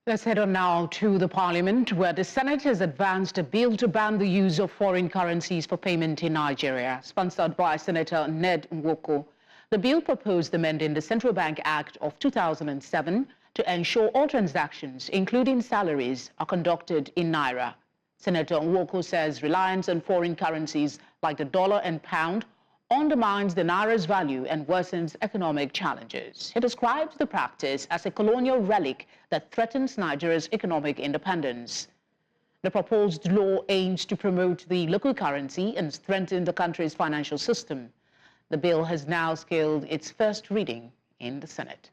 Let's head on now to the Parliament, where the Senate has advanced a bill to ban the use of foreign currencies for payment in Nigeria, sponsored by Senator Ned Nwoko. The bill proposed amending the Central Bank Act of 2007 to ensure all transactions, including salaries, are conducted in Naira. Senator Nwoko says reliance on foreign currencies like the dollar and pound undermines the Naira's value and worsens economic challenges. He describes the practice as a colonial relic that threatens Nigeria's economic independence. The proposed law aims to promote the local currency and strengthen the country's financial system. The bill has now scaled its first reading in the Senate.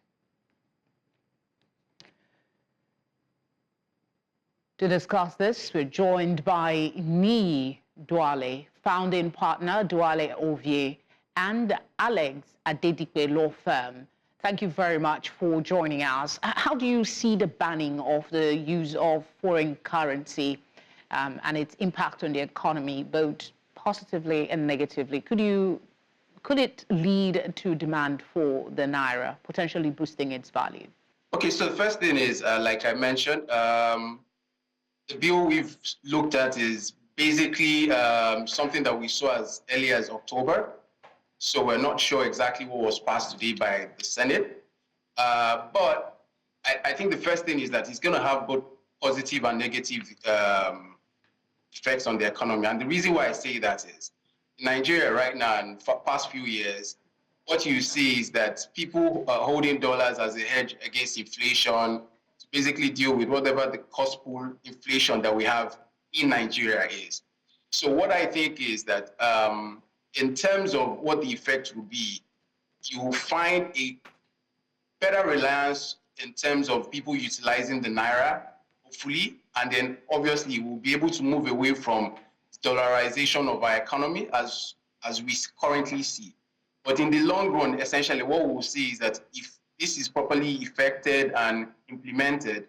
To discuss this, we're joined by Niyi Duale, founding partner Duale Ovie, and Alex Adedipe Law Firm. Thank you very much for joining us. How do you see the banning of the use of foreign currency and its impact on the economy, both positively and negatively? Could it lead to demand for the Naira, potentially boosting its value? Okay, so the first thing is, like I mentioned, the bill we've looked at is basically something that we saw as early as October. So we're not sure exactly what was passed today by the Senate. But I think the first thing is that it's going to have both positive and negative effects on the economy. And the reason why I say that is, in Nigeria right now and for the past few years, what you see is that people are holding dollars as a hedge against inflation to basically deal with whatever the cost pool inflation that we have in Nigeria is. So what I think is that in terms of what the effect will be, you will find a better reliance in terms of people utilizing the Naira, hopefully, and then obviously we'll be able to move away from dollarization of our economy as we currently see. But in the long run, essentially what we'll see is that if this is properly effected and implemented,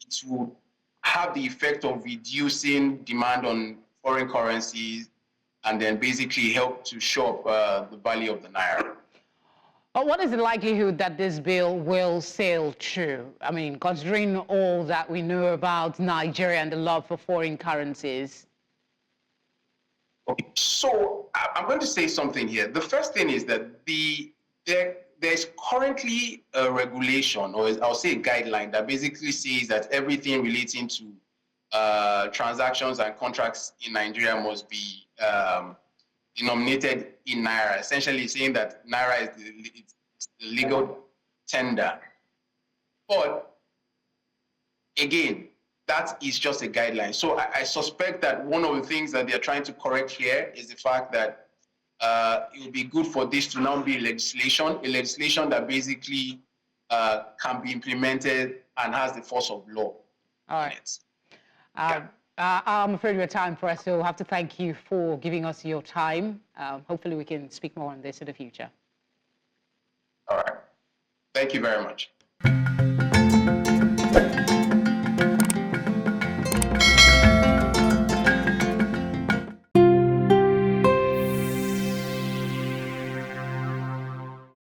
it will have the effect of reducing demand on foreign currencies and then basically help to shore up the value of the Naira. What is the likelihood that this bill will sail through? I mean, considering all that we know about Nigeria and the love for foreign currencies. Okay, so I'm going to say something here. The first thing is that there's currently a regulation, or I'll say a guideline, that basically says that everything relating to transactions and contracts in Nigeria must be denominated in Naira, essentially saying that Naira is the legal tender. But again, that is just a guideline. So I suspect that one of the things that they're trying to correct here is the fact that it would be good for this to now be a legislation that basically can be implemented and has the force of law. All right. I'm afraid we're time for us, so we'll have to thank you for giving us your time. Hopefully we can speak more on this in the future. All right. Thank you very much.